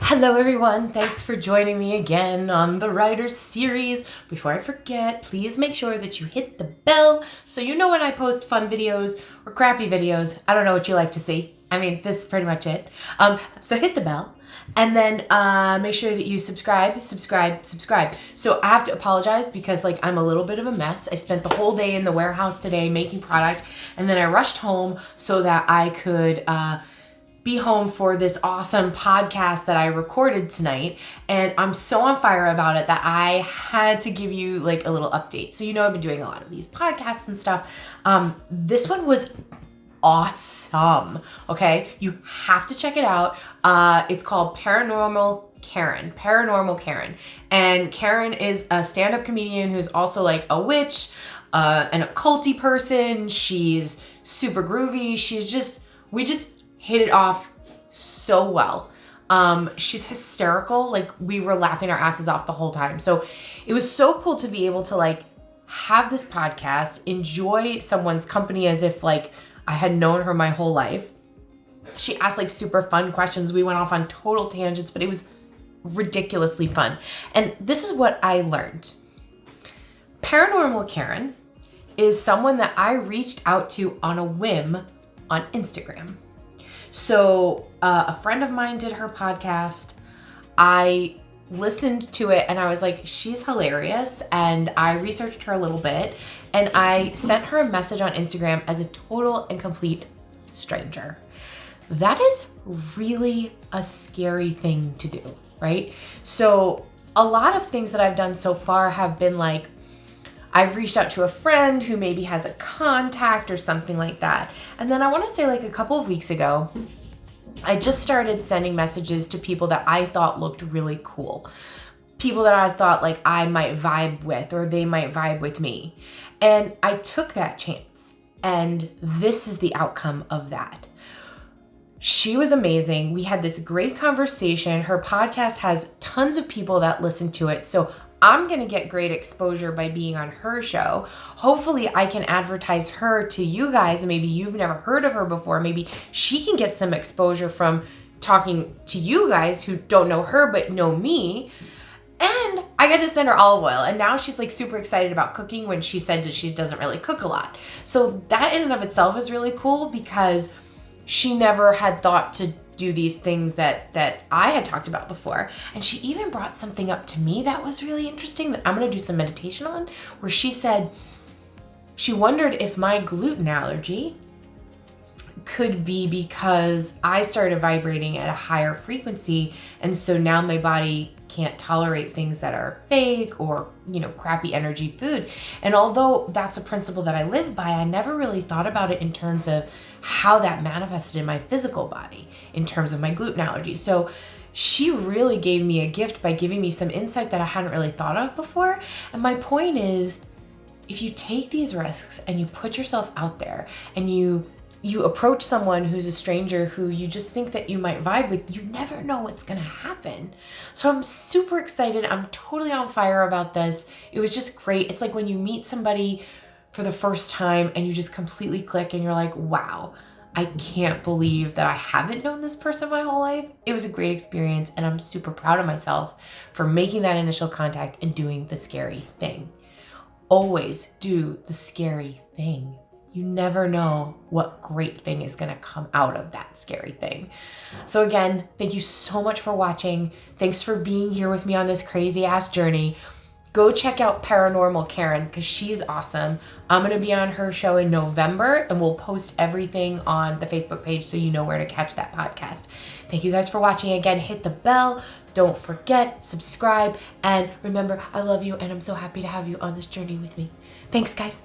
Hello everyone, thanks for joining me again on the Writers Series. Before I forget, please make sure that you hit the bell so you know when I post fun videos or crappy videos. I don't know what you like to see. I mean, this is pretty much it. So hit the bell and then make sure that you subscribe. So I have to apologize because I'm a little bit of a mess. I spent the whole day in the warehouse today making product, and then I rushed home so that I could be home for this awesome podcast that I recorded tonight, and I'm so on fire about it that I had to give you a little update. So I've been doing a lot of these podcasts and stuff. This one was awesome. Okay, you have to check it out. It's called Paranormal Karen, and Karen is a stand-up comedian who's also a witch, an occulty person. She's super groovy. We just hit it off so well. She's hysterical. We were laughing our asses off the whole time. So it was so cool to be able to have this podcast, enjoy someone's company as if I had known her my whole life. She asked super fun questions. We went off on total tangents, but it was ridiculously fun. And this is what I learned. Paranormal Karen is someone that I reached out to on a whim on Instagram. So a friend of mine did her podcast. I listened to it and I was like, she's hilarious. And I researched her a little bit and I sent her a message on Instagram as a total and complete stranger. That is really a scary thing to do, right? So a lot of things that I've done so far have been I've reached out to a friend who maybe has a contact or something like that. And then I want to say a couple of weeks ago, I just started sending messages to people that I thought looked really cool. People that I thought I might vibe with or they might vibe with me. And I took that chance. And this is the outcome of that. She was amazing. We had this great conversation. Her podcast has tons of people that listen to it. So I'm going to get great exposure by being on her show. Hopefully I can advertise her to you guys. Maybe you've never heard of her before. Maybe she can get some exposure from talking to you guys who don't know her but know me. And I got to send her olive oil. And now she's super excited about cooking when she said that she doesn't really cook a lot. So that in and of itself is really cool because she never had thought to do these things that I had talked about before. And she even brought something up to me that was really interesting that I'm going to do some meditation on, where she said she wondered if my gluten allergy could be because I started vibrating at a higher frequency. And so now my body can't tolerate things that are fake or, crappy energy food. And although that's a principle that I live by, I never really thought about it in terms of how that manifested in my physical body in terms of my gluten allergy. So she really gave me a gift by giving me some insight that I hadn't really thought of before. And my point is, if you take these risks and you put yourself out there and you approach someone who's a stranger who you just think that you might vibe with, you never know what's going to happen. So I'm super excited. I'm totally on fire about this. It was just great. It's like when you meet somebody for the first time and you just completely click and you're like, wow, I can't believe that I haven't known this person my whole life. It was a great experience and I'm super proud of myself for making that initial contact and doing the scary thing. Always do the scary thing. You never know what great thing is going to come out of that scary thing. So again, thank you so much for watching. Thanks for being here with me on this crazy ass journey. Go check out Paranormal Karen because she's awesome. I'm going to be on her show in November and we'll post everything on the Facebook page so you know where to catch that podcast. Thank you guys for watching. Again, hit the bell. Don't forget, subscribe. And remember, I love you and I'm so happy to have you on this journey with me. Thanks, guys.